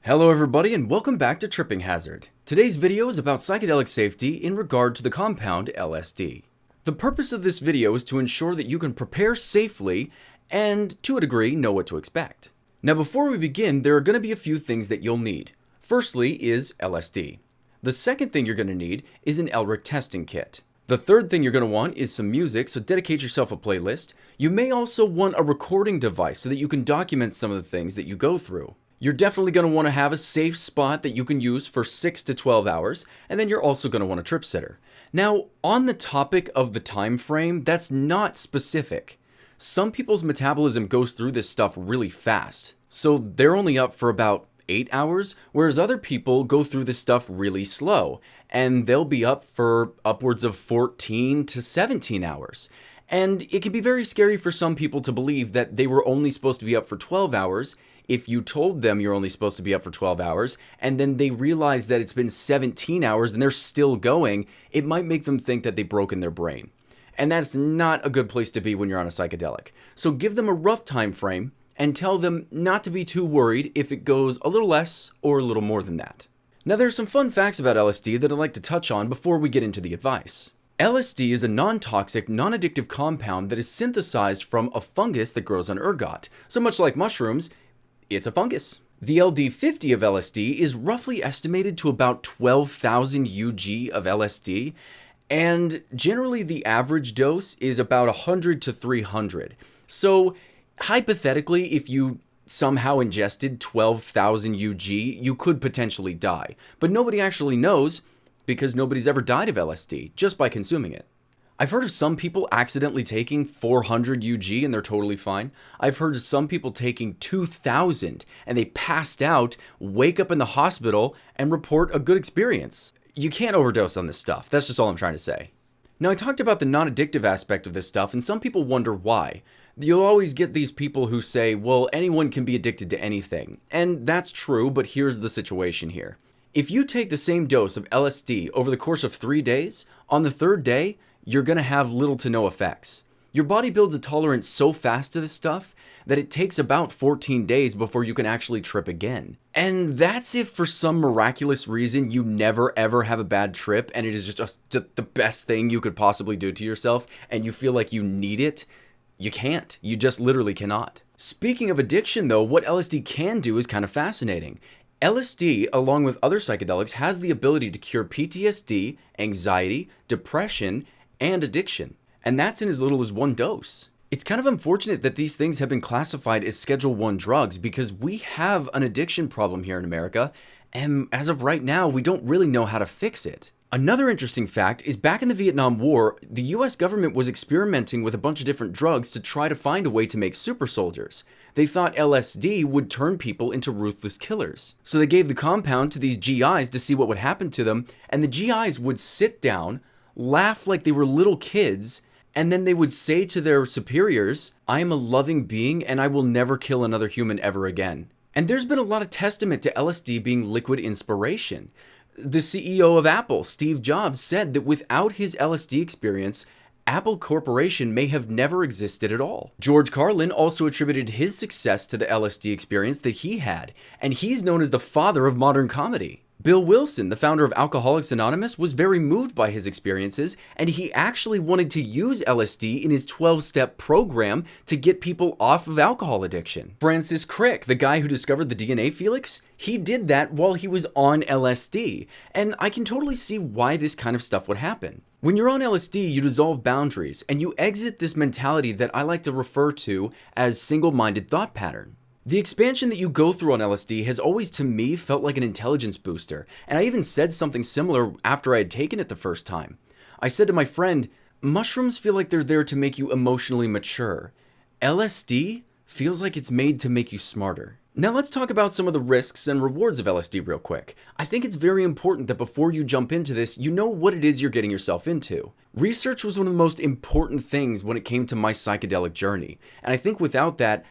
Hello everybody and welcome back to Tripping Hazard. Today's video is about psychedelic safety in regard to the compound LSD. The purpose of this video is to ensure that you can prepare safely and, to a degree, know what to expect. Now before we begin, there are going to be a few things that you'll need. Firstly is LSD. The second thing you're going to need is an LRIC testing kit. The third thing you're going to want is some music, so dedicate yourself a playlist. You may also want a recording device so that you can document some of the things that you go through. You're definitely going to want to have a safe spot that you can use for 6 to 12 hours, and then you're also going to want a trip sitter. Now, on the topic of the time frame, that's not specific. Some people's metabolism goes through this stuff really fast, so they're only up for about 8 hours, whereas other people go through this stuff really slow, and they'll be up for upwards of 14 to 17 hours. And it can be very scary for some people to believe that they were only supposed to be up for 12 hours if you told them you're only supposed to be up for 12 hours, and then they realize that it's been 17 hours and they're still going. It might make them think that they've broken their brain. And that's not a good place to be when you're on a psychedelic. So give them a rough time frame and tell them not to be too worried if it goes a little less or a little more than that. Now there's some fun facts about LSD that I'd like to touch on before we get into the advice. LSD is a non-toxic, non-addictive compound that is synthesized from a fungus that grows on ergot. So much like mushrooms, it's a fungus. The LD50 of LSD is roughly estimated to about 12,000 UG of LSD, and generally the average dose is about 100 to 300. So hypothetically, if you somehow ingested 12,000 UG, you could potentially die. But nobody actually knows because nobody's ever died of LSD just by consuming it. I've heard of some people accidentally taking 400 UG and they're totally fine. I've heard of some people taking 2,000 and they passed out, wake up in the hospital, and report a good experience. You can't overdose on this stuff. That's just all I'm trying to say. Now, I talked about the non-addictive aspect of this stuff, and some people wonder why. You'll always get these people who say, well, anyone can be addicted to anything. And that's true, but here's the situation here. If you take the same dose of LSD over the course of 3 days, on the third day, you're going to have little to no effects. Your body builds a tolerance so fast to this stuff that it takes about 14 days before you can actually trip again. And that's if for some miraculous reason you never ever have a bad trip and it is just the best thing you could possibly do to yourself and you feel like you need it. You can't. You just literally cannot. Speaking of addiction though, what LSD can do is kind of fascinating. LSD, along with other psychedelics, has the ability to cure PTSD, anxiety, depression, and addiction. And that's in as little as 1 dose. It's kind of unfortunate that these things have been classified as Schedule 1 drugs because we have an addiction problem here in America, and as of right now, we don't really know how to fix it. Another interesting fact is back in the Vietnam War, the US government was experimenting with a bunch of different drugs to try to find a way to make super soldiers. They thought LSD would turn people into ruthless killers. So they gave the compound to these GIs to see what would happen to them, and the GIs would sit down, laugh like they were little kids, and then they would say to their superiors, I am a loving being and I will never kill another human ever again. And there's been a lot of testament to LSD being liquid inspiration. The CEO of Apple, Steve Jobs, said that without his LSD experience, Apple Corporation may have never existed at all. George Carlin also attributed his success to the LSD experience that he had, and he's known as the father of modern comedy. Bill Wilson, the founder of Alcoholics Anonymous, was very moved by his experiences, and he actually wanted to use LSD in his 12-step program to get people off of alcohol addiction. Francis Crick, the guy who discovered the DNA helix, he did that while he was on LSD, and I can totally see why this kind of stuff would happen. When you're on LSD, you dissolve boundaries, and you exit this mentality that I like to refer to as single-minded thought pattern. The expansion that you go through on LSD has always, to me, felt like an intelligence booster, and I even said something similar after I had taken it the first time. I said to my friend, mushrooms feel like they're there to make you emotionally mature. LSD feels like it's made to make you smarter. Now let's talk about some of the risks and rewards of LSD real quick. I think it's very important that before you jump into this, you know what it is you're getting yourself into. Research was one of the most important things when it came to my psychedelic journey, and I think without that,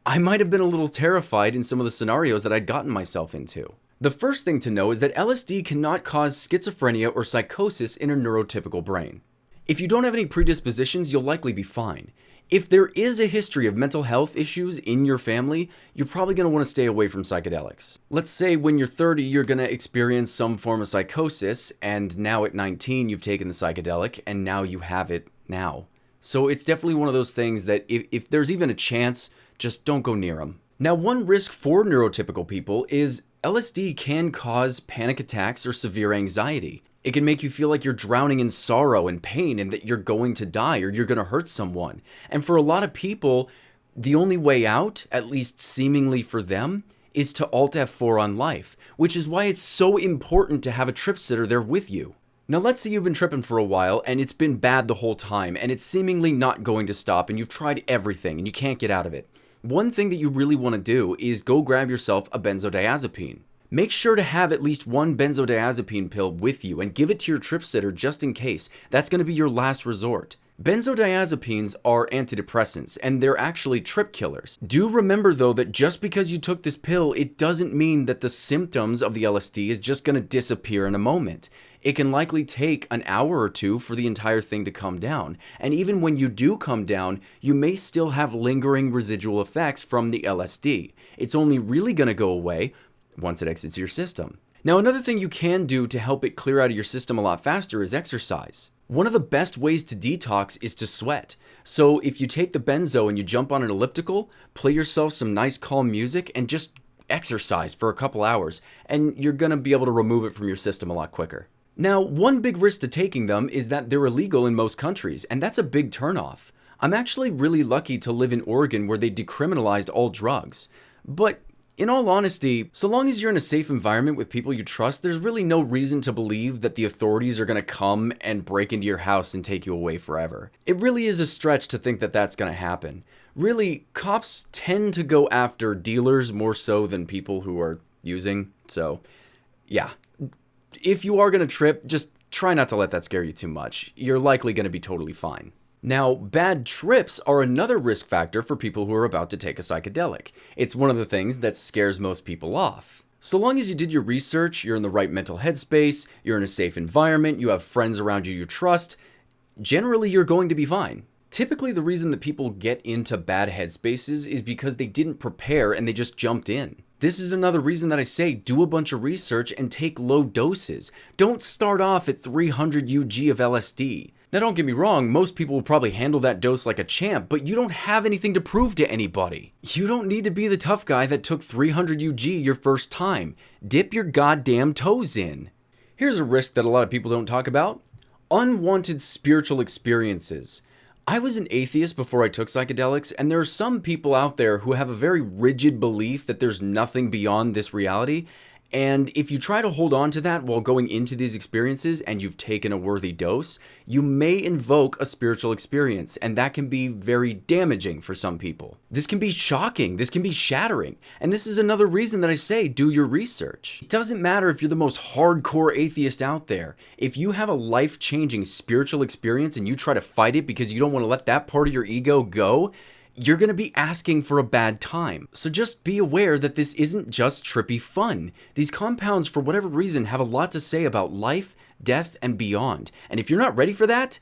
I might have been a little terrified in some of the scenarios that I'd gotten myself into. The first thing to know is that LSD cannot cause schizophrenia or psychosis in a neurotypical brain. If you don't have any predispositions, you'll likely be fine. If there is a history of mental health issues in your family, you're probably going to want to stay away from psychedelics. Let's say when you're 30, you're going to experience some form of psychosis, and now at 19, you've taken the psychedelic, and now you have it now. So it's definitely one of those things that if there's even a chance, just don't go near them. Now, one risk for neurotypical people is LSD can cause panic attacks or severe anxiety. It can make you feel like you're drowning in sorrow and pain and that you're going to die or you're going to hurt someone. And for a lot of people, the only way out, at least seemingly for them, is to Alt F4 on life, which is why it's so important to have a trip sitter there with you. Now, let's say you've been tripping for a while and it's been bad the whole time and it's seemingly not going to stop and you've tried everything and you can't get out of it. One thing that you really want to do is go grab yourself a benzodiazepine. Make sure to have at least one benzodiazepine pill with you and give it to your trip sitter just in case. That's going to be your last resort. Benzodiazepines are antidepressants, and they're actually trip killers. Do remember, though, that just because you took this pill, it doesn't mean that the symptoms of the LSD is just going to disappear in a moment. It can likely take an hour or two for the entire thing to come down. And even when you do come down, you may still have lingering residual effects from the LSD. It's only really going to go away once it exits your system. Now, another thing you can do to help it clear out of your system a lot faster is exercise. One of the best ways to detox is to sweat. So if you take the benzo and you jump on an elliptical, play yourself some nice calm music and just exercise for a couple hours, and you're gonna be able to remove it from your system a lot quicker. Now, one big risk to taking them is that they're illegal in most countries, and that's a big turnoff. I'm actually really lucky to live in Oregon where they decriminalized all drugs. But in all honesty, so long as you're in a safe environment with people you trust, there's really no reason to believe that the authorities are going to come and break into your house and take you away forever. It really is a stretch to think that that's going to happen. Really, cops tend to go after dealers more so than people who are using. So, yeah. If you are going to trip, just try not to let that scare you too much. You're likely going to be totally fine. Now, bad trips are another risk factor for people who are about to take a psychedelic. It's one of the things that scares most people off. So long as you did your research, you're in the right mental headspace, you're in a safe environment, you have friends around you trust, generally you're going to be fine. Typically, the reason that people get into bad headspaces is because they didn't prepare and they just jumped in. This is another reason that I say do a bunch of research and take low doses. Don't start off at 300 UG of LSD. Now, don't get me wrong, most people will probably handle that dose like a champ, but you don't have anything to prove to anybody. You don't need to be the tough guy that took 300 UG your first time. Dip your goddamn toes in. Here's a risk that a lot of people don't talk about. Unwanted spiritual experiences. I was an atheist before I took psychedelics, and there are some people out there who have a very rigid belief that there's nothing beyond this reality. And if you try to hold on to that while going into these experiences and you've taken a worthy dose, you may invoke a spiritual experience, and that can be very damaging for some people. This can be shocking, this can be shattering, and this is another reason that I say do your research. It doesn't matter if you're the most hardcore atheist out there. If you have a life-changing spiritual experience and you try to fight it because you don't want to let that part of your ego go, you're going to be asking for a bad time. So just be aware that this isn't just trippy fun. These compounds, for whatever reason, have a lot to say about life, death, and beyond. And if you're not ready for that,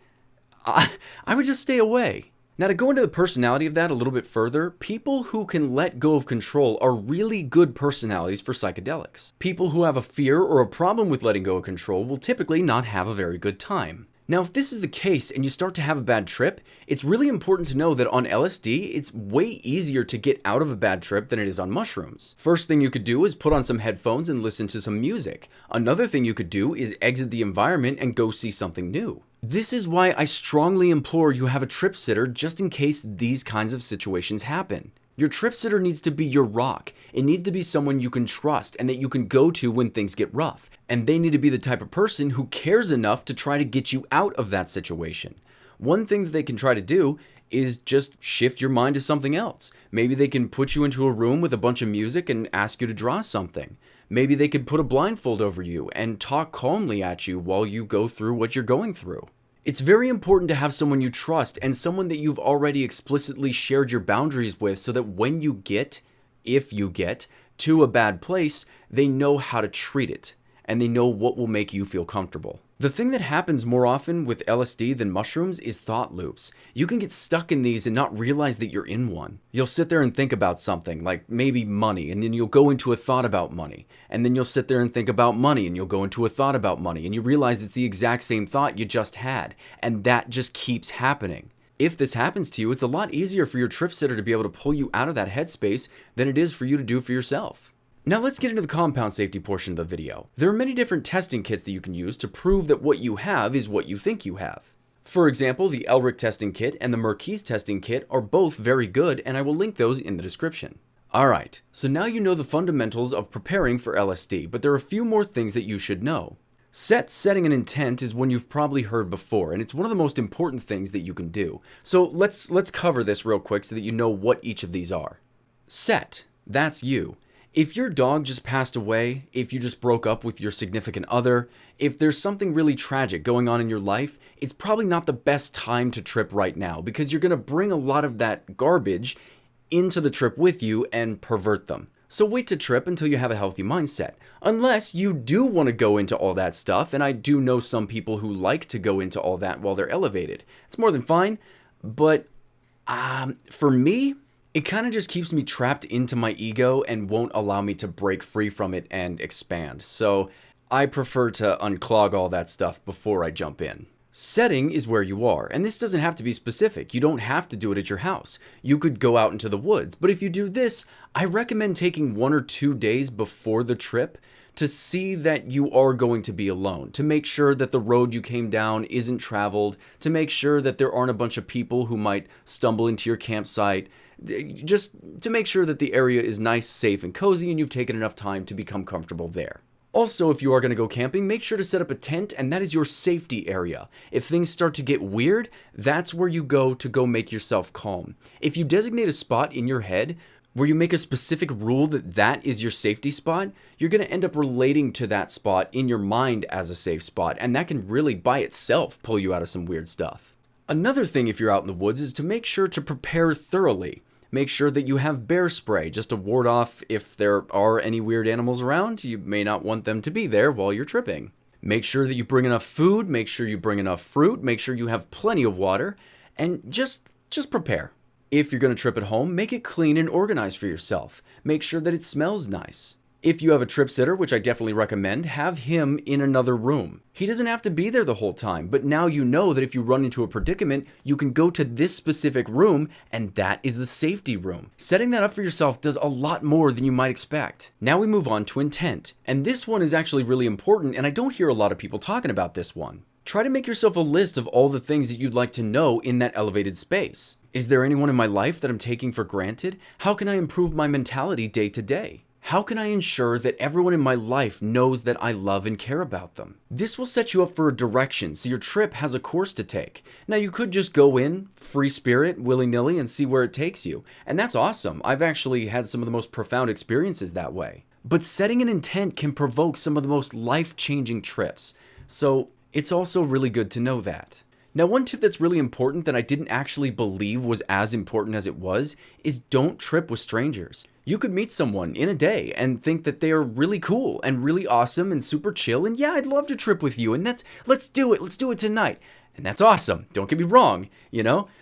I would just stay away. Now, to go into the personality of that a little bit further, people who can let go of control are really good personalities for psychedelics. People who have a fear or a problem with letting go of control will typically not have a very good time. Now, if this is the case and you start to have a bad trip, it's really important to know that on LSD, it's way easier to get out of a bad trip than it is on mushrooms. First thing you could do is put on some headphones and listen to some music. Another thing you could do is exit the environment and go see something new. This is why I strongly implore you have a trip sitter just in case these kinds of situations happen. Your trip sitter needs to be your rock. It needs to be someone you can trust and that you can go to when things get rough. And they need to be the type of person who cares enough to try to get you out of that situation. One thing that they can try to do is just shift your mind to something else. Maybe they can put you into a room with a bunch of music and ask you to draw something. Maybe they could put a blindfold over you and talk calmly at you while you go through what you're going through. It's very important to have someone you trust and someone that you've already explicitly shared your boundaries with so that when you get, if you get, to a bad place, they know how to treat it and they know what will make you feel comfortable. The thing that happens more often with LSD than mushrooms is thought loops. You can get stuck in these and not realize that you're in one. You'll sit there and think about something, like maybe money, and then you'll go into a thought about money. And then you'll sit there and think about money, and you'll go into a thought about money, and you realize it's the exact same thought you just had. And that just keeps happening. If this happens to you, it's a lot easier for your trip sitter to be able to pull you out of that headspace than it is for you to do for yourself. Now let's get into the compound safety portion of the video. There are many different testing kits that you can use to prove that what you have is what you think you have. For example, the Elric testing kit and the Merkis testing kit are both very good, and I will link those in the description. Alright, so now you know the fundamentals of preparing for LSD, but there are a few more things that you should know. Setting an intent is one you've probably heard before, and it's one of the most important things that you can do. So let's cover this real quick so that you know what each of these are. Set, that's you. If your dog just passed away, if you just broke up with your significant other, if there's something really tragic going on in your life, it's probably not the best time to trip right now because you're going to bring a lot of that garbage into the trip with you and pervert them. So wait to trip until you have a healthy mindset. Unless you do want to go into all that stuff, and I do know some people who like to go into all that while they're elevated. It's more than fine, but for me, it kind of just keeps me trapped into my ego and won't allow me to break free from it and expand. So I prefer to unclog all that stuff before I jump in. Setting is where you are, and this doesn't have to be specific. You don't have to do it at your house. You could go out into the woods, but if you do this, I recommend taking 1 or 2 days before the trip to see that you are going to be alone, to make sure that the road you came down isn't traveled, to make sure that there aren't a bunch of people who might stumble into your campsite, just to make sure that the area is nice, safe, and cozy, and you've taken enough time to become comfortable there. Also, if you are going to go camping, make sure to set up a tent, and that is your safety area. If things start to get weird, that's where you go to go make yourself calm. If you designate a spot in your head where you make a specific rule that that is your safety spot, you're going to end up relating to that spot in your mind as a safe spot, and that can really by itself pull you out of some weird stuff. Another thing if you're out in the woods is to make sure to prepare thoroughly. Make sure that you have bear spray just to ward off if there are any weird animals around. You may not want them to be there while you're tripping. Make sure that you bring enough food, make sure you bring enough fruit, make sure you have plenty of water, and just prepare. If you're going to trip at home, make it clean and organized for yourself. Make sure that it smells nice. If you have a trip sitter, which I definitely recommend, have him in another room. He doesn't have to be there the whole time, but now you know that if you run into a predicament, you can go to this specific room, and that is the safety room. Setting that up for yourself does a lot more than you might expect. Now we move on to intent, and this one is actually really important, and I don't hear a lot of people talking about this one. Try to make yourself a list of all the things that you'd like to know in that elevated space. Is there anyone in my life that I'm taking for granted? How can I improve my mentality day to day? How can I ensure that everyone in my life knows that I love and care about them? This will set you up for a direction, so your trip has a course to take. Now, you could just go in, free spirit, willy-nilly, and see where it takes you. And that's awesome. I've actually had some of the most profound experiences that way. But setting an intent can provoke some of the most life-changing trips. So it's also really good to know that. Now, one tip that's really important that I didn't actually believe was as important as it was is don't trip with strangers. You could meet someone in a day and think that they are really cool and really awesome and super chill, and yeah, I'd love to trip with you, and let's do it tonight. And that's awesome. Don't get me wrong,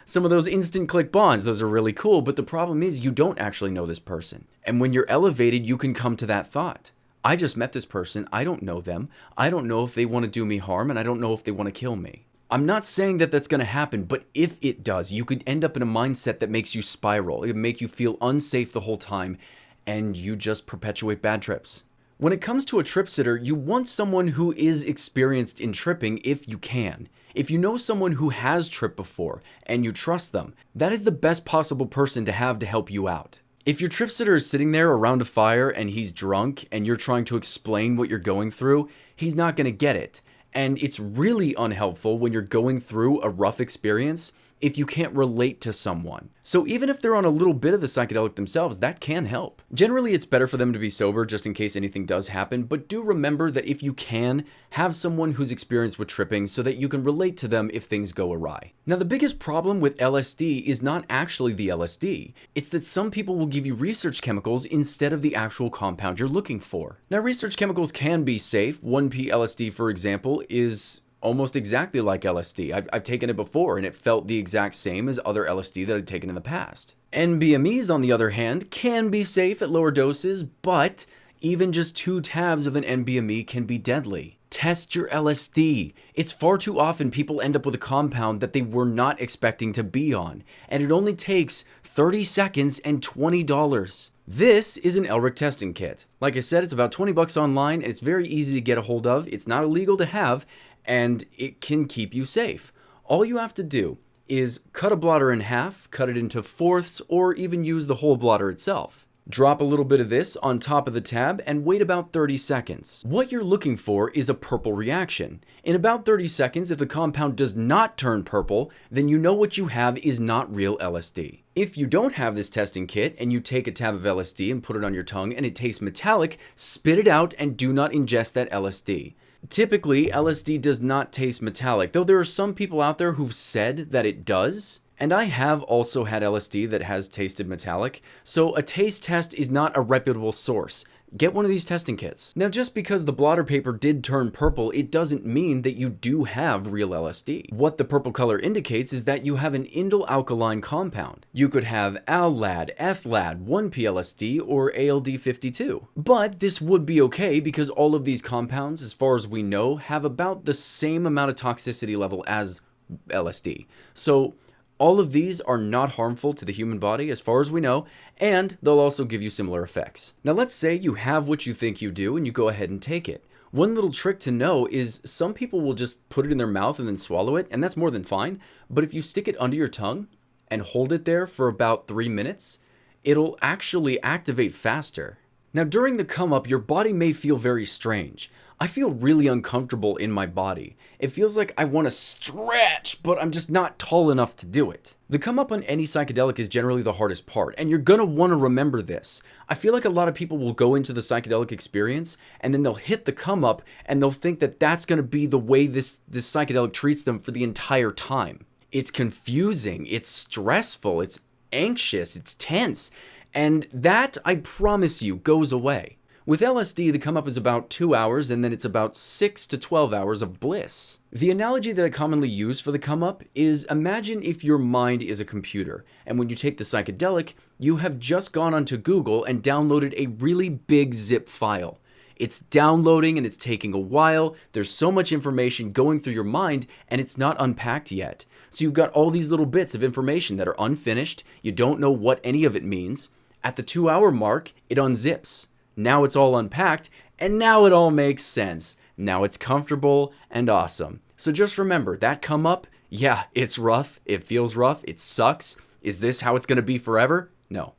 some of those instant click bonds, those are really cool, but the problem is you don't actually know this person. And when you're elevated, you can come to that thought. I just met this person, I don't know them, I don't know if they want to do me harm, and I don't know if they want to kill me. I'm not saying that that's going to happen, but if it does, you could end up in a mindset that makes you spiral. It would make you feel unsafe the whole time, and you just perpetuate bad trips. When it comes to a trip sitter, you want someone who is experienced in tripping if you can. If you know someone who has tripped before, and you trust them, that is the best possible person to have to help you out. If your trip sitter is sitting there around a fire and he's drunk, and you're trying to explain what you're going through, he's not going to get it. And it's really unhelpful when you're going through a rough experience if you can't relate to someone. So even if they're on a little bit of the psychedelic themselves, that can help. Generally, it's better for them to be sober just in case anything does happen, but do remember that if you can, have someone who's experienced with tripping so that you can relate to them if things go awry. Now, the biggest problem with LSD is not actually the LSD. It's that some people will give you research chemicals instead of the actual compound you're looking for. Now, research chemicals can be safe. 1P LSD, for example, is almost exactly like LSD. I've taken it before, and it felt the exact same as other LSD that I'd taken in the past. NBMEs, on the other hand, can be safe at lower doses, but even just 2 tabs of an NBME can be deadly. Test your LSD. It's far too often people end up with a compound that they were not expecting to be on, and it only takes 30 seconds and $20. This is an LRIC testing kit. Like I said, it's about 20 bucks online, and it's very easy to get a hold of. It's not illegal to have, and it can keep you safe. All you have to do is cut a blotter in half, cut it into fourths, or even use the whole blotter itself. Drop a little bit of this on top of the tab and wait about 30 seconds. What you're looking for is a purple reaction. In about 30 seconds, if the compound does not turn purple, then you know what you have is not real LSD. If you don't have this testing kit and you take a tab of LSD and put it on your tongue and it tastes metallic, spit it out and do not ingest that LSD. Typically, LSD does not taste metallic, though there are some people out there who've said that it does. And I have also had LSD that has tasted metallic, so a taste test is not a reputable source. Get one of these testing kits. Now, just because the blotter paper did turn purple, it doesn't mean that you do have real LSD. What the purple color indicates is that you have an indole alkaline compound. You could have ALLAD, FLAD, 1P-LSD, or ALD52. But this would be okay because all of these compounds, as far as we know, have about the same amount of toxicity level as LSD. So all of these are not harmful to the human body as far as we know, and they'll also give you similar effects. Now let's say you have what you think you do and you go ahead and take it. One little trick to know is some people will just put it in their mouth and then swallow it, and that's more than fine. But if you stick it under your tongue and hold it there for about 3 minutes, it'll actually activate faster. Now during the come up, your body may feel very strange. I feel really uncomfortable in my body. It feels like I want to stretch, but I'm just not tall enough to do it. The come up on any psychedelic is generally the hardest part, and you're gonna want to remember this. I feel like a lot of people will go into the psychedelic experience, and then they'll hit the come up, and they'll think that that's gonna be the way this psychedelic treats them for the entire time. It's confusing, it's stressful, it's anxious, it's tense, and that, I promise you, goes away. With LSD, the come up is about 2 hours, and then it's about 6 to 12 hours of bliss. The analogy that I commonly use for the come up is imagine if your mind is a computer, and when you take the psychedelic, you have just gone onto Google and downloaded a really big zip file. It's downloading and it's taking a while, there's so much information going through your mind, and it's not unpacked yet. So you've got all these little bits of information that are unfinished, you don't know what any of it means. At the 2 hour mark, it unzips. Now it's all unpacked, and now it all makes sense. Now it's comfortable and awesome. So just remember, that come up, yeah, it's rough, it feels rough, it sucks. Is this how it's gonna be forever? No.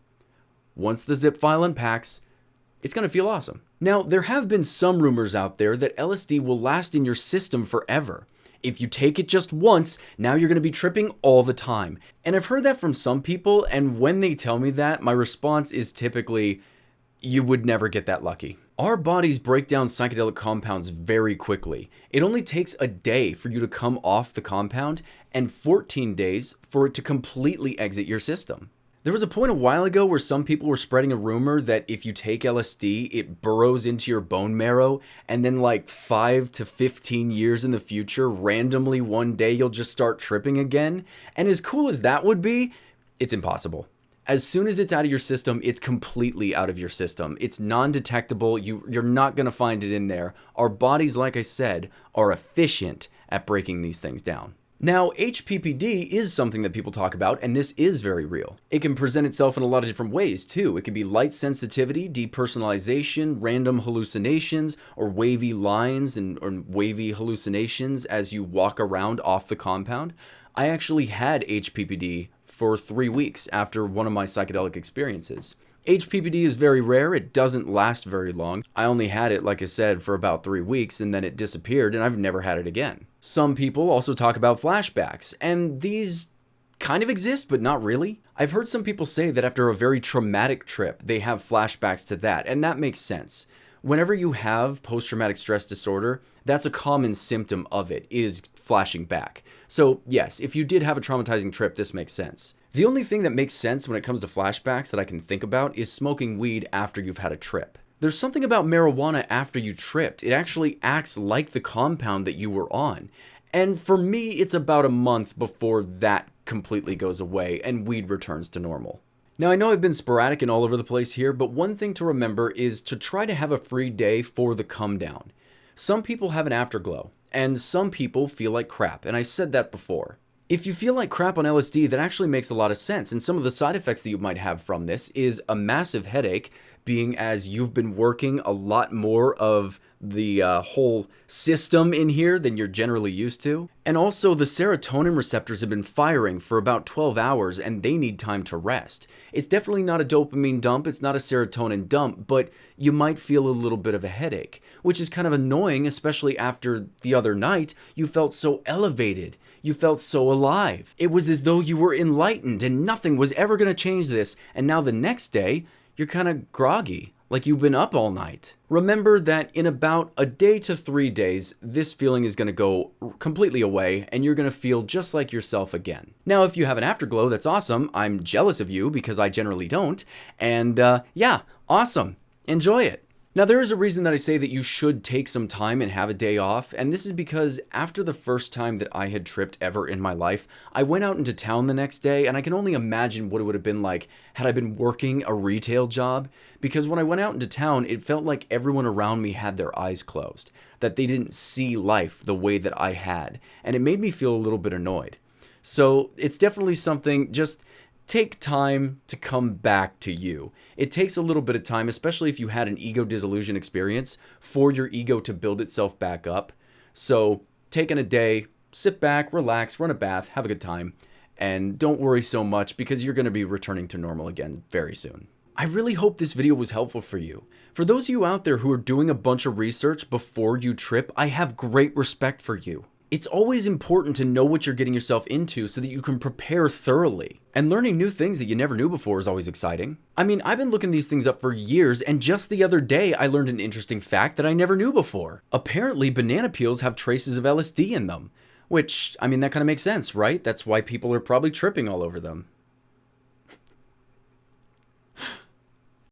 Once the zip file unpacks, it's gonna feel awesome. Now, there have been some rumors out there that LSD will last in your system forever. If you take it just once, now you're gonna be tripping all the time. And I've heard that from some people, and when they tell me that, my response is typically, you would never get that lucky. Our bodies break down psychedelic compounds very quickly. It only takes a day for you to come off the compound and 14 days for it to completely exit your system. There was a point a while ago where some people were spreading a rumor that if you take LSD, it burrows into your bone marrow, and then like 5 to 15 years in the future, randomly one day you'll just start tripping again. And as cool as that would be, it's impossible. As soon as it's out of your system, it's completely out of your system. It's non-detectable. You're not going to find it in there. Our bodies, like I said, are efficient at breaking these things down. Now, HPPD is something that people talk about, and this is very real. It can present itself in a lot of different ways, too. It can be light sensitivity, depersonalization, random hallucinations, or wavy lines or wavy hallucinations as you walk around off the compound. I actually had HPPD for 3 weeks after one of my psychedelic experiences. HPPD is very rare, it doesn't last very long. I only had it, like I said, for about 3 weeks, and then it disappeared, and I've never had it again. Some people also talk about flashbacks, and these kind of exist, but not really. I've heard some people say that after a very traumatic trip, they have flashbacks to that, and that makes sense. Whenever you have post-traumatic stress disorder, that's a common symptom of it, is flashing back. So yes, if you did have a traumatizing trip, this makes sense. The only thing that makes sense when it comes to flashbacks that I can think about is smoking weed after you've had a trip. There's something about marijuana after you tripped. It actually acts like the compound that you were on. And for me, it's about a month before that completely goes away and weed returns to normal. Now, I know I've been sporadic and all over the place here, but one thing to remember is to try to have a free day for the come down. Some people have an afterglow, and some people feel like crap, and I said that before. If you feel like crap on LSD, that actually makes a lot of sense, and some of the side effects that you might have from this is a massive headache, being as you've been working a lot more of the whole system in here than you're generally used to. And also the serotonin receptors have been firing for about 12 hours and they need time to rest. It's definitely not a dopamine dump, it's not a serotonin dump, but you might feel a little bit of a headache, which is kind of annoying, especially after the other night you felt so elevated. You felt so alive. It was as though you were enlightened and nothing was ever going to change this, and now the next day, you're kind of groggy, like you've been up all night. Remember that in about a day to 3 days, this feeling is going to go completely away and you're going to feel just like yourself again. Now, if you have an afterglow, that's awesome. I'm jealous of you because I generally don't. And yeah, awesome. Enjoy it. Now, there is a reason that I say that you should take some time and have a day off, and this is because after the first time that I had tripped ever in my life, I went out into town the next day, and I can only imagine what it would have been like had I been working a retail job, because when I went out into town, it felt like everyone around me had their eyes closed, that they didn't see life the way that I had, and it made me feel a little bit annoyed. So it's definitely something, just take time to come back to you. It takes a little bit of time, especially if you had an ego dissolution experience, for your ego to build itself back up. So taking a day, sit back, relax, run a bath, have a good time, and don't worry so much because you're going to be returning to normal again very soon. I really hope this video was helpful for you. For those of you out there who are doing a bunch of research before you trip, I have great respect for you. It's always important to know what you're getting yourself into so that you can prepare thoroughly. And learning new things that you never knew before is always exciting. I mean, I've been looking these things up for years, and just the other day I learned an interesting fact that I never knew before. Apparently, banana peels have traces of LSD in them. Which, I mean, that kind of makes sense, right? That's why people are probably tripping all over them.